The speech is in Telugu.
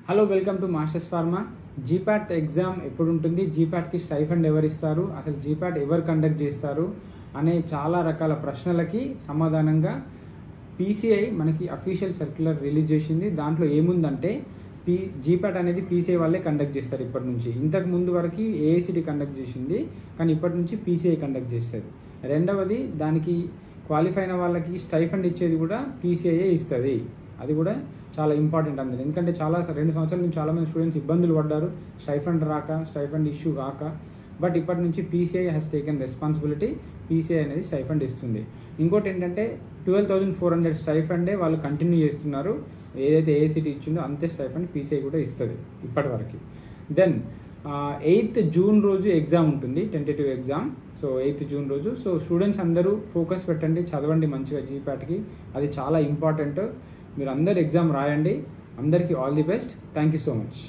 Hello welcome to masters pharma. GPAT exam ఎప్పుడు ఉంటుంది, జీపాట్కి స్టైఫండ్ ఎవరు ఇస్తారు, అసలు జీపాట్ ఎవరు కండక్ట్ చేస్తారు అనే చాలా రకాల ప్రశ్నలకి సమాధానంగా పీసీఐ మనకి అఫీషియల్ సర్క్యులర్ రిలీజ్ చేసింది. దాంట్లో ఏముందంటే జీపాట్ అనేది పీసీఐ వాళ్ళే కండక్ట్ చేస్తారు ఇప్పటి నుంచి. ఇంతకు ముందు వరకు ఏఐసిటీ కండక్ట్ చేసింది, కానీ ఇప్పటి నుంచి పీసీఐ కండక్ట్ చేస్తుంది. రెండవది, దానికి క్వాలిఫై అయిన వాళ్ళకి స్టైఫండ్ ఇచ్చేది కూడా పీసీఐఏ ఇస్తుంది. అది కూడా చాలా ఇంపార్టెంట్ అందరూ, ఎందుకంటే 2 సంవత్సరాల నుంచి చాలామంది స్టూడెంట్స్ ఇబ్బందులు పడ్డారు స్టైఫండ్ రాక, స్టైఫండ్ ఇష్యూ కాక. బట్ ఇప్పటి నుంచి PCI has taken responsibility. PCI అనేది స్టైఫండ్ ఇస్తుంది. ఇంకోటి ఏంటంటే 12,400 స్టైఫండే వాళ్ళు కంటిన్యూ చేస్తున్నారు. ఏదైతే ఏఐసిటీ ఇచ్చిందో అంతే స్టైఫండ్ పీసీఐ కూడా ఇస్తుంది ఇప్పటి వరకు. దెన్ 8th జూన్ రోజు ఎగ్జామ్ ఉంటుంది, tentative exam. So 8th June రోజు. సో స్టూడెంట్స్ అందరూ ఫోకస్ పెట్టండి, చదవండి మంచిగా జీపాట్కి. అది చాలా ఇంపార్టెంట్. మీరు అందరు ఎగ్జామ్ రాయండి. అందరికీ all the best. Thank you so much.